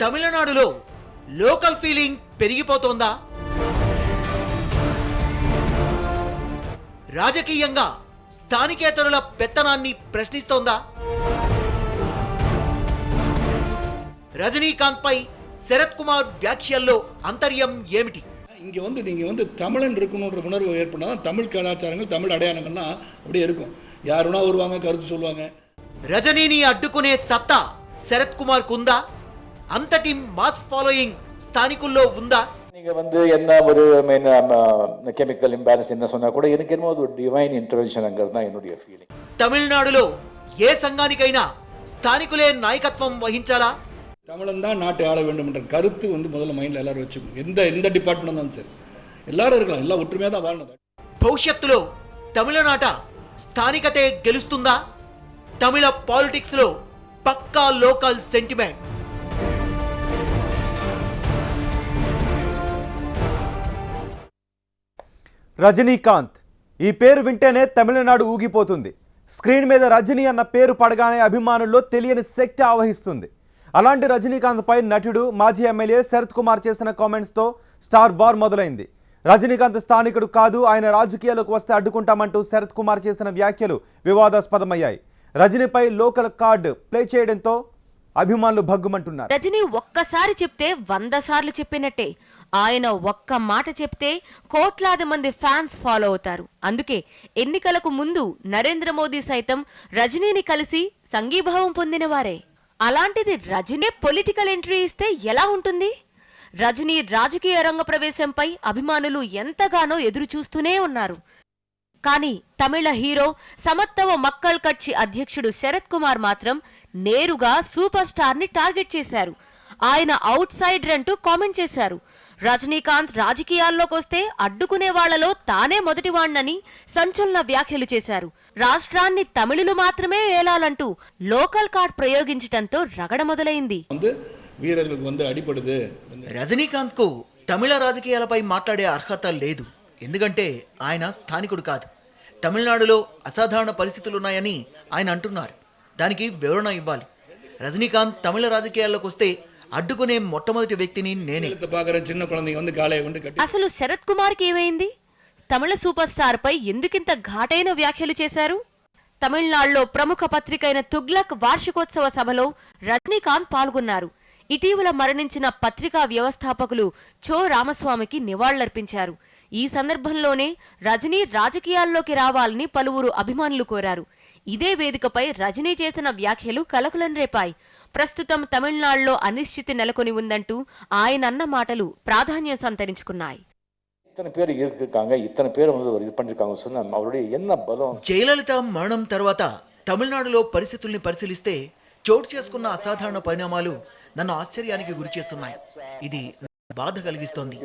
తమిళనాడులో local feeling పెరిగిపోతోందా? రాజకీయంగా స్థానికేతరుల పెత్తనాన్ని ప్రశ్నిస్తోందా? రజనీకాంత్ పై శరత్ కుమార్ వ్యాఖ్యల్లో అంతర్యం ఏమిటి? இங்கே நீங்கள் தமிழன் இருக்கணுன்ற உணர்வு ஏற்பட்டால் தமிழ் கலாச்சாரங்கள் தமிழ் அடையாளங்கள்லாம் அப்படியே இருக்கும். யாருன்னா வருவாங்க, கருத்து சொல்லுவாங்க. రజనీని అడ్డుకునే సత్తా శరత్ కుమార్ కుందా? అంతటి మాస్ ఫాలోయింగ్ స్థానికుల్లో ఉందా? நீங்க என்ன ஒரு கெமிக்கல் இம்பேலன்ஸ் என்ன சொன்னா கூட எனக்கு என்னமோ ஒரு డివైన్ ఇంటర్వెన్షన్ అంగర్ தான் என்னுடைய ఫీలింగ్. తమిళనాడులో ఏ సంఘానికైనా స్థానికులే నాయకత్వం వహించాలా? தமிழன் தான் நாட்டை ஆள வேண்டும் என்ற கருத்து முதல்ல மைண்ட்ல எல்லாரும் வச்சுக்கணும். எந்த டிபார்ட்மெண்ட் தான் சரி, எல்லாரும் இருக்கலாம், எல்லாம் ஒற்றுமையாக தான் வாழணும். భవిష్యత్తులో తమిళనాట స్థానికతే గెలుస్తుందా? తమిళ పాలిటిక్స్ లో పక్కా లోకల్ సెంటిమెంట్. రజనీకాంత్ ఈ పేరు వింటేనే తమిళనాడు ఊగిపోతుంది. స్క్రీన్ మీద రజనీ అన్న పేరు పడగానే అభిమానుల్లో తెలియని శక్తి ఆవహిస్తుంది. అలాంటి రజనీకాంత్ పై నటుడు మాజీ ఎమ్మెల్యే శరత్ కుమార్ చేసిన కామెంట్స్తో స్టార్ వార్ మొదలైంది. రజనీకాంత్ స్థానికుడు కాదు, ఆయన రాజకీయాలకు వస్తే అడ్డుకుంటామంటూ శరత్ కుమార్ చేసిన వ్యాఖ్యలు వివాదాస్పదమయ్యాయి. రజనీపై లోకల్ కార్డు ప్లే చేయడంతో అభిమానులు భగ్గుమంటున్నారు. రజనీ ఒక్కసారి చెప్తే 100 సార్లు చెప్పినట్టే. ఆయన ఒక్క మాట చెప్తే కోట్లాది మంది ఫ్యాన్స్ ఫాలో అవుతారు. అందుకే ఎన్నికలకు ముందు నరేంద్ర మోదీ సైతం రజనీని కలిసి సంఘీభావం పొందినవారే. అలాంటిది రజనీ పొలిటికల్ ఎంట్రీ ఇస్తే ఎలా ఉంటుంది? రజనీ రాజకీయ రంగ ప్రవేశంపై అభిమానులు ఎంతగానో ఎదురు చూస్తూనే ఉన్నారు. కానీ తమిళ హీరో సమత్వవ మక్కల్ కట్చి అధ్యక్షుడు శరత్ కుమార్ మాత్రం నేరుగా సూపర్ స్టార్ ని టార్గెట్ చేశారు. ఆయన అవుట్ సైడర్ అంటూ కామెంట్ చేశారు. రజనీకాంత్ రాజకీయాల్లోకి వస్తే అడ్డుకునే వాళ్లలో తానే మొదటివాణ్ణని సంచలన వ్యాఖ్యలు చేశారు. రాష్ట్రాన్ని తమిళులు మాత్రమే ఏలాలంటూ లోకల్ కార్డ్ ప్రయోగించడంతో రగడ మొదలైంది. రజనీకాంత్ కు తమిళ రాజకీయాలపై మాట్లాడే అర్హత లేదు. ఎందుకంటే ఆయన స్థానికుడు కాదు. తమిళనాడులో అసాధారణ పరిస్థితులున్నాయని ఆయన అంటున్నారు. దానికి వివరణ ఇవ్వాలి. రజనీకాంత్ తమిళ రాజకీయాల్లోకి వస్తే అడ్డుకునే మొట్టమొదటి వ్యక్తిని నేనే. అసలు శరత్ కుమార్ కి ఏమైంది? తమిళ సూపర్ స్టార్ పై ఎందుకింత ఘాటైన వ్యాఖ్యలు చేశారు? తమిళనాడులో ప్రముఖ పత్రికైన తుగ్లక్ వార్షికోత్సవ సభలో రజనీకాంత్ పాల్గొన్నారు. ఇటీవల మరణించిన పత్రికా వ్యవస్థాపకులు చో రామస్వామికి నివాళులర్పించారు. ఈ సందర్భంలోనే రజనీ రాజకీయాల్లోకి రావాలని పలువురు అభిమానులు కోరారు. ఇదే వేదికపై రజనీ చేసిన వ్యాఖ్యలు కలకలం రేపాయి. ప్రస్తుతం తమిళనాడులో అనిశ్చితి నెలకొని ఉందంటూ ఆయన అన్న మాటలు ప్రాధాన్యం సంతరించుకున్నాయి. జయలలిత మరణం తర్వాత తమిళనాడులో పరిస్థితుల్ని పరిశీలిస్తే చోటు చేసుకున్న అసాధారణ పరిణామాలు నన్ను ఆశ్చర్యానికి గురి చేస్తున్నాయి. ఇది బాధ కలిగిస్తోంది.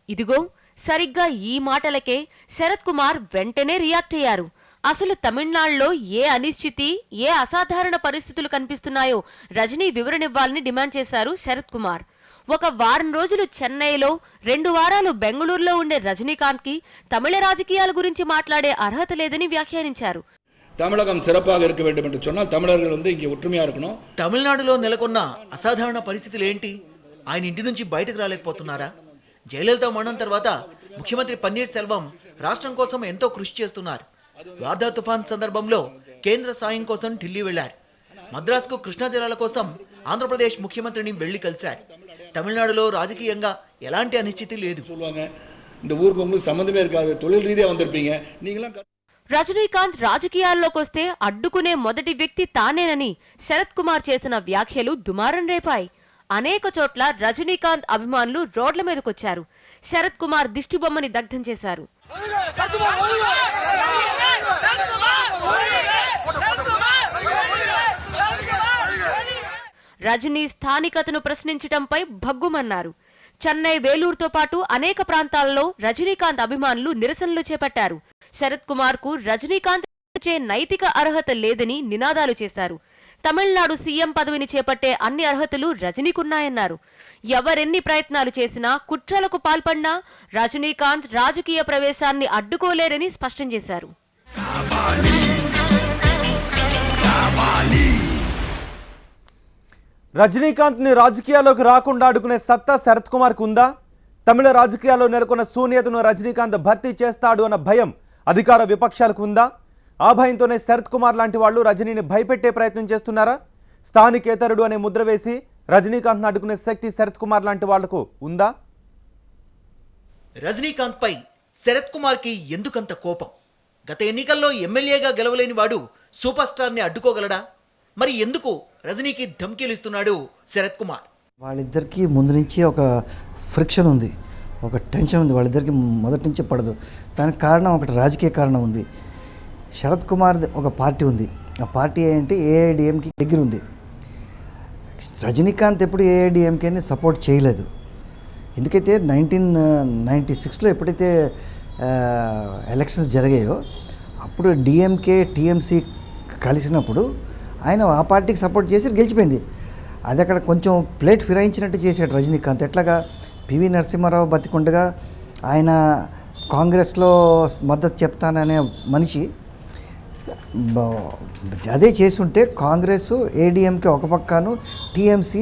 ఇదిగో సరిగ్గా ఈ మాటలకే శరత్ కుమార్ వెంటనే రియాక్ట్ అయ్యారు. అసలు తమిళనాడులో ఏ అనిశ్చితి, ఏ అసాధారణ పరిస్థితులు కనిపిస్తున్నాయో రజనీ వివరణివ్వాలని డిమాండ్ చేశారు శరత్ కుమార్. ఒక వారం రోజులు చెన్నైలో, 2 వారాలు బెంగళూరులో ఉండే రజనీకాంత్ కి తమిళ రాజకీయాల గురించి మాట్లాడే అర్హత లేదని వ్యాఖ్యానించారు. தமிழகம் சிறப்பாக இருக்க வேண்டும் என்று சொன்னால் தமிழர்கள் இங்கே ஒற்றுமையா இருக்கணும். తమిళనాడులో నెలకొన్న అసాధారణ పరిస్థితులు ఏంటి? ఆయన ఇంటి నుంచి బయటకు రాలేకపోతున్నారా? జయలలిత మరణం తర్వాత ముఖ్యమంత్రి పన్నీర్ సెల్వం రాష్ట్రం కోసం ఎంతో కృషి చేస్తున్నారు. వార్దా తుఫాన్ సందర్భంలో కేంద్ర సాయం కోసం ఢిల్లీ వెళ్లారు. మద్రాసుకు కృష్ణా జలాల కోసం ఆంధ్రప్రదేశ్ ముఖ్యమంత్రిని వెళ్లి కలిశారు. తమిళనాడులో రాజకీయంగా ఎలాంటి అనిశ్చితి లేదు. రజనీకాంత్ రాజకీయాల్లోకి వస్తే అడ్డుకునే మొదటి వ్యక్తి తానేనని శరత్ కుమార్ చేసిన వ్యాఖ్యలు దుమారం రేపాయి. అనేక చోట్ల రజనీకాంత్ అభిమానులు రోడ్ల మీదకొచ్చారు. శరత్ కుమార్ దిష్టిబొమ్మని దగ్ధం చేశారు. రజనీ స్థానికతను ప్రశ్నించడంపై భగ్గుమన్నారు. చెన్నై, వేలూరుతో పాటు అనేక ప్రాంతాల్లో రజనీకాంత్ అభిమానులు నిరసనలు చేపట్టారు. శరత్ కుమార్ కు రజనీకాంత్ చే నైతిక అర్హత లేదని నినాదాలు చేశారు. తమిళనాడు సీఎం పదవిని చేపట్టే అన్ని అర్హతలు రజనీకున్నాయన్నారు. ఎవరెన్ని ప్రయత్నాలు చేసినా, కుట్రలకు పాల్పడినా రజనీకాంత్ రాజకీయ ప్రవేశాన్ని అడ్డుకోలేరని స్పష్టం చేశారు. రజనీకాంత్ని రాజకీయాల్లోకి రాకుండా అడ్డుకునే సత్తా శరత్ కుమార్కు ఉందా? తమిళ రాజకీయాల్లో నెలకొన్న శూన్యతను రజనీకాంత్ భర్తీ చేస్తాడు అన్న భయం అధికార విపక్షాలకు ఉందా? ఆ భయంతోనే శరత్ కుమార్ లాంటి వాళ్ళు రజనీని భయపెట్టే ప్రయత్నం చేస్తున్నారా? స్థానికేతరుడు అనే ముద్ర వేసి రజనీకాంత్ను అడ్డుకునే శక్తి శరత్ కుమార్ లాంటి వాళ్లకు ఉందా? రజనీకాంత్ పై శరత్ కుమార్ కి ఎందుకంత కోపం? గత ఎన్నికల్లో ఎమ్మెల్యేగా గెలవలేని వాడు సూపర్ స్టార్ ని అడ్డుకోగలడా? మరి ఎందుకు రజనీకి ధమ్కీలు ఇస్తున్నాడు శరత్ కుమార్? వాళ్ళిద్దరికీ ముందు నుంచి ఒక ఫ్రిక్షన్ ఉంది, ఒక టెన్షన్ ఉంది. వాళ్ళిద్దరికి మొదటి నుంచి పడదు. దానికి కారణం ఒకటి రాజకీయ కారణం ఉంది. శరత్ కుమార్ ఒక పార్టీ ఉంది. ఆ పార్టీ ఏంటి? ఏఐడిఎంకి దగ్గర ఉంది. రజనీకాంత్ ఎప్పుడు ఏఐడిఎంకేని సపోర్ట్ చేయలేదు. ఎందుకైతే 1996లో ఎప్పుడైతే ఎలక్షన్స్ జరిగాయో అప్పుడు డిఎంకే టీఎంసీ కలిసినప్పుడు ఆయన ఆ పార్టీకి సపోర్ట్ చేసి గెలిచిపోయింది. అది అక్కడ కొంచెం ప్లేట్ ఫిరాయించినట్టు చేశాడు రజనీకాంత్. ఎట్లాగా పివి నరసింహారావు బతికుండగా ఆయన కాంగ్రెస్లో మద్దతు చెప్తాననే మనిషి అదే చేస్తుంటే కాంగ్రెస్ ఏడిఎంకే ఒక పక్కను టీఎంసీ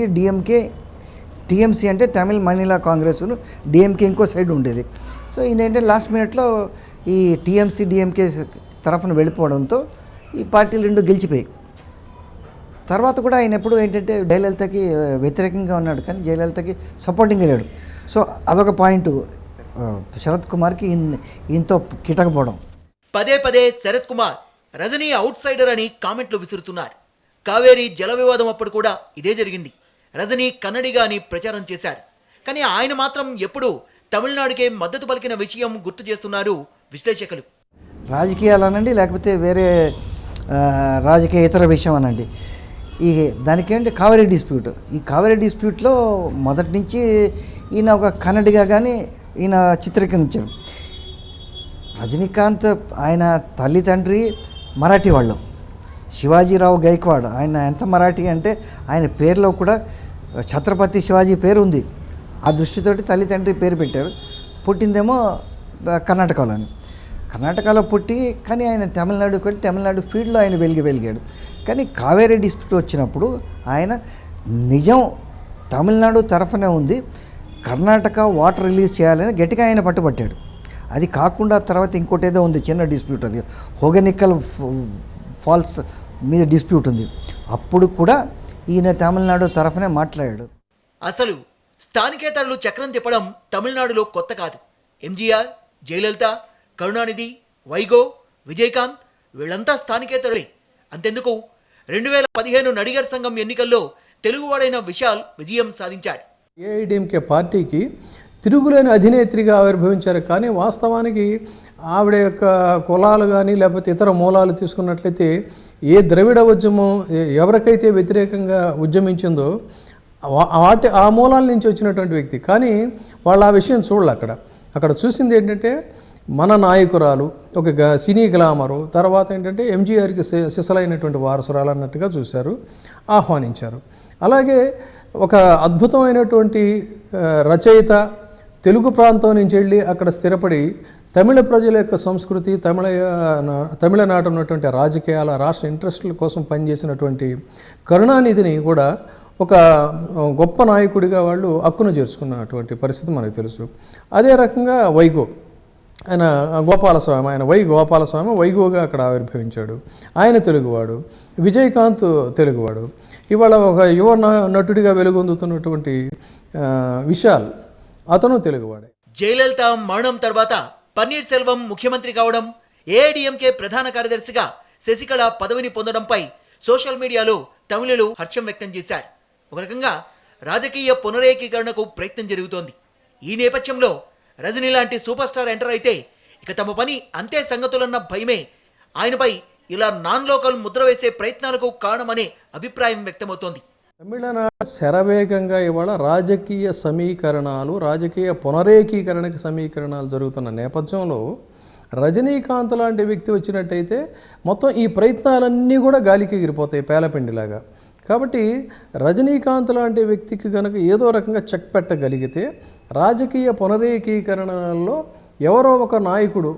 టీఎంసీ అంటే తమిళ్ మణిలా కాంగ్రెస్ను డిఎంకే ఇంకో సైడ్ ఉండేది. సో ఈయనంటే లాస్ట్ మినిట్లో ఈ టీఎంసీ డిఎంకే తరఫున వెళ్ళిపోవడంతో ఈ పార్టీలు రెండు గెలిచిపోయాయి. తర్వాత కూడా ఆయన ఎప్పుడు ఏంటంటే జయలలితకి వ్యతిరేకంగా ఉన్నాడు, కానీ జయలలితకి సపోర్టింగ్ వెళ్ళాడు. సో అదొక పాయింట్ శరత్ కుమార్కి ఈయనతో కిటకపోవడం. పదే పదే శరత్ కుమార్ రజనీ అవుట్ సైడర్ అని కామెంట్లు విసురుతున్నారు. కావేరీ జల వివాదం అప్పుడు కూడా ఇదే జరిగింది. రజనీ కన్నడిగా అని ప్రచారం చేశారు. కానీ ఆయన మాత్రం ఎప్పుడూ తమిళనాడుకే మద్దతు పలికిన విషయం గుర్తు చేస్తున్నారు విశ్లేషకులు. రాజకీయాలు అనండి, లేకపోతే వేరే రాజకీయ ఇతర విషయం అనండి, ఈ దానికేంటి కావేరీ డిస్ప్యూట్. ఈ కావేరీ డిస్ప్యూట్లో మొదటి నుంచి ఈయన ఒక కన్నడిగా కానీ ఈయన చిత్రీకరించారు. రజనీకాంత్ ఆయన తల్లి తండ్రి మరాఠీ వాళ్ళు. శివాజీరావు గైక్వాడ్ ఆయన ఎంత మరాఠీ అంటే ఆయన పేరులో కూడా ఛత్రపతి శివాజీ పేరు ఉంది. ఆ దృష్టితోటి తల్లి తండ్రి పేరు పెట్టారు. పుట్టిందేమో కర్ణాటకలోని. కర్ణాటకలో పుట్టి కానీ ఆయన తమిళనాడుకి వెళ్ళి తమిళనాడు ఫీల్డ్లో ఆయన వెలిగాడు. కానీ కావేరీ డిస్ప్యూట్ వచ్చినప్పుడు ఆయన నిజం తమిళనాడు తరఫునే ఉంది, కర్ణాటక వాటర్ రిలీజ్ చేయాలని గట్టిగా ఆయన పట్టుబట్టాడు. అది కాకుండా తర్వాత ఇంకోటి ఏదో ఉంది చిన్న డిస్ప్యూట్, అది హోగనికల్ ఫాల్స్ మీద డిస్ప్యూట్ ఉంది. అప్పుడు కూడా ఈయన తమిళనాడు తరఫునే మాట్లాడాడు. అసలు స్థానికేతరులు చక్రం తిప్పడం తమిళనాడులో కొత్త కాదు. ఎంజీఆర్, జయలలిత, కరుణానిధి, వైగో, విజయకాంత్ వీళ్ళంతా స్థానికేతరులే. అంతెందుకు 2015 నడిగర్ సంఘం ఎన్నికల్లో తెలుగువాడైన విశాల్ విజయం సాధించాడు. ఏఐడిఎంకే పార్టీకి తిరుగులేని అధినేత్రిగా ఆవిర్భవించారు. కానీ వాస్తవానికి ఆవిడ యొక్క కులాలు కానీ లేకపోతే ఇతర మూలాలు తీసుకున్నట్లయితే ఏ ద్రవిడ ఉద్యమం ఎవరికైతే వ్యతిరేకంగా ఉద్యమించిందో ఆ మూలాల నుంచి వచ్చినటువంటి వ్యక్తి. కానీ వాళ్ళు ఆ విషయం చూడాలి. అక్కడ చూసింది ఏంటంటే మన నాయకురాలు ఒక సినీ గ్లామరు, తర్వాత ఏంటంటే ఎంజీఆర్కి సిసలైనటువంటి వారసురాలు అన్నట్టుగా చూశారు, ఆహ్వానించారు. అలాగే ఒక అద్భుతమైనటువంటి రచయిత తెలుగు ప్రాంతం నుంచి వెళ్ళి అక్కడ స్థిరపడి తమిళ ప్రజల యొక్క సంస్కృతి, తమిళనాడు ఉన్నటువంటి రాజకీయాల రాష్ట్ర ఇంట్రెస్ట్ల కోసం పనిచేసినటువంటి కరుణానిధిని కూడా ఒక గొప్ప నాయకుడిగా వాళ్ళు హక్కును చేర్చుకున్నటువంటి పరిస్థితి మనకు తెలుసు. అదే రకంగా వైగో, ఆయన గోపాలస్వామి, ఆయన గోపాలస్వామి వైగోగా అక్కడ ఆవిర్భవించాడు. ఆయన తెలుగువాడు. విజయకాంత్ తెలుగువాడు. ఇవాళ ఒక యువ నటుడిగా వెలుగొందుతున్నటువంటి విశాల్, అతను తెలుగువాడే. జయలలిత మరణం తర్వాత పన్నీర్ సెల్వం ముఖ్యమంత్రి కావడం, ఏఐడిఎంకే ప్రధాన కార్యదర్శిగా శశికళ పదవిని పొందడంపై సోషల్ మీడియాలో తమిళులు హర్షం వ్యక్తం చేశారు. ఒక రకంగా రాజకీయ పునరేకీకరణకు ప్రయత్నం జరుగుతోంది. ఈ నేపథ్యంలో రజనీ లాంటి సూపర్ స్టార్ ఎంటర్ అయితే ఇక తమ పని అంతే సంగతులన్న భయమే ఆయనపై ఇలా నాన్ లోకల్ ముద్ర వేసే ప్రయత్నాలకు కారణమనే అభిప్రాయం వ్యక్తమవుతోంది. తమిళనాడు శరవేగంగా ఇవాళ రాజకీయ సమీకరణాలు, రాజకీయ పునరేకీకరణకి సమీకరణాలు జరుగుతున్న నేపథ్యంలో రజనీకాంత్ లాంటి వ్యక్తి వచ్చినట్టయితే మొత్తం ఈ ప్రయత్నాలన్నీ కూడా గాలికి ఎగిరిపోతాయి పేలపిండిలాగా. కాబట్టి రజనీకాంత్ లాంటి వ్యక్తికి కనుక ఏదో రకంగా చెక్ పెట్టగలిగితే రాజకీయ పునరేకీకరణలో ఎవరో ఒక నాయకుడు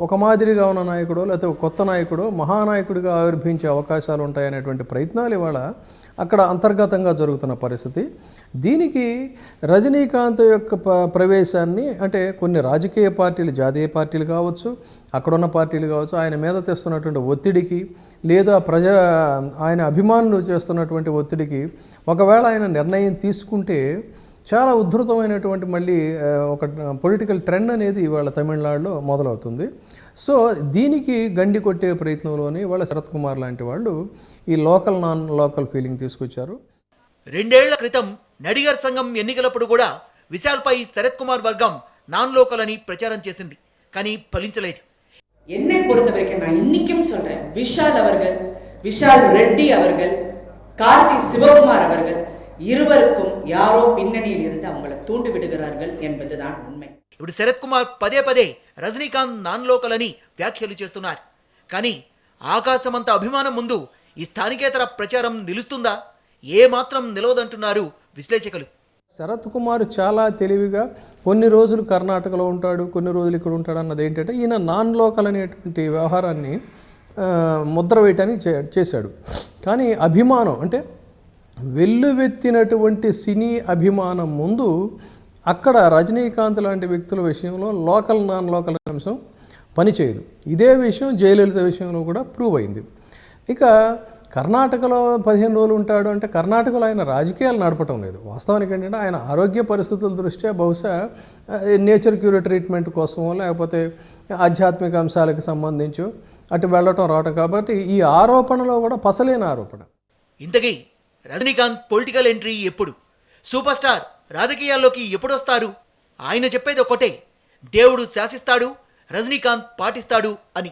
ఒక మాదిరిగా ఉన్న నాయకుడు లేకపోతే ఒక కొత్త నాయకుడు మహానాయకుడిగా ఆవిర్భవించే అవకాశాలు ఉంటాయనేటువంటి ప్రయత్నాలు ఇవాళ అక్కడ అంతర్గతంగా జరుగుతున్న పరిస్థితి. దీనికి రజనీకాంత్ యొక్క ప్రవేశాన్ని అంటే కొన్ని రాజకీయ పార్టీలు, జాతీయ పార్టీలు కావచ్చు, అక్కడున్న పార్టీలు కావచ్చు, ఆయన మీద తెస్తున్నటువంటి ఒత్తిడికి లేదా ఆయన అభిమానులు చేస్తున్నటువంటి ఒత్తిడికి ఒకవేళ ఆయన నిర్ణయం తీసుకుంటే చాలా ఉద్ధృతమైనటువంటి మళ్ళీ ఒక పొలిటికల్ ట్రెండ్ అనేది ఇవాళ తమిళనాడులో మొదలవుతుంది. సో దీనికి గండి కొట్టే ప్రయత్నంలోనే ఇవాళ శరత్ కుమార్ లాంటి వాళ్ళు ఈ నాన్ లోకల్ ఫీలింగ్ తీసుకొచ్చారు. 2 ఏళ్ల క్రితం నడిగర్ సంఘం ఎన్నికలప్పుడు కూడా విశాల్పై శరత్ కుమార్ వర్గం నాన్ లోకల్ అని ప్రచారం చేసింది, కానీ ఫలించలేదు. என்னை பொறுத்த வரைக்கும் நான் இன்னைக்கும் சொல்றேன், விஷால் ரெட்டி அவர்கள், கார்த்தி சிவகுமார் அவர்கள் இருவருக்கும் யாரோ பின்னணியில் இருந்து அவங்களை தூண்டி விடுகிறார்கள் என்பதுதான் உண்மை. ఇప్పుడు శరత్ కుమార్ పదే పదే రజనీకాంత్ నాన్ లోకల్ అని వ్యాఖ్యలు చేస్తున్నారు. కానీ ఆకాశమంత అభిమానం ముందు ఈ స్థానికేతర ప్రచారం నిలుస్తుందా? ఏ మాత్రం నిలవదంటున్నారు విశ్లేషకులు. శరత్ కుమార్ చాలా తెలివిగా కొన్ని రోజులు కర్ణాటకలో ఉంటాడు, కొన్ని రోజులు ఇక్కడ ఉంటాడు అన్నది ఏంటంటే ఈయన నాన్ లోకల్ అనేటువంటి వ్యవహారాన్ని ముద్ర వేయటానికి చేశాడు. కానీ అభిమానం అంటే వెల్లువెత్తినటువంటి సినీ అభిమానం ముందు అక్కడ రజనీకాంత్ లాంటి వ్యక్తుల విషయంలో లోకల్ నాన్ లోకల్ అంశం పనిచేయదు. ఇదే విషయం జయలలిత విషయంలో కూడా ప్రూవ్ అయింది. ఇక కర్ణాటకలో 15 రోజులు ఉంటాడు అంటే కర్ణాటకలో ఆయన రాజకీయాలు నడపటం లేదు. వాస్తవానికి ఏంటంటే ఆయన ఆరోగ్య పరిస్థితుల దృష్ట్యా బహుశా నేచర్ క్యూర్ ట్రీట్మెంట్ కోసమో లేకపోతే ఆధ్యాత్మిక అంశాలకు సంబంధించి అటు వెళ్ళటం రావటం. కాబట్టి ఈ ఆరోపణలో కూడా పసలేని ఆరోపణ. ఇంతకీ రజనీకాంత్ పొలిటికల్ ఎంట్రీ ఎప్పుడు? సూపర్ స్టార్ రాజకీయాల్లోకి ఎప్పుడొస్తారు? ఆయన చెప్పేది ఒకటే, దేవుడు శాసిస్తాడు, రజనీకాంత్ పాటిస్తాడు అని.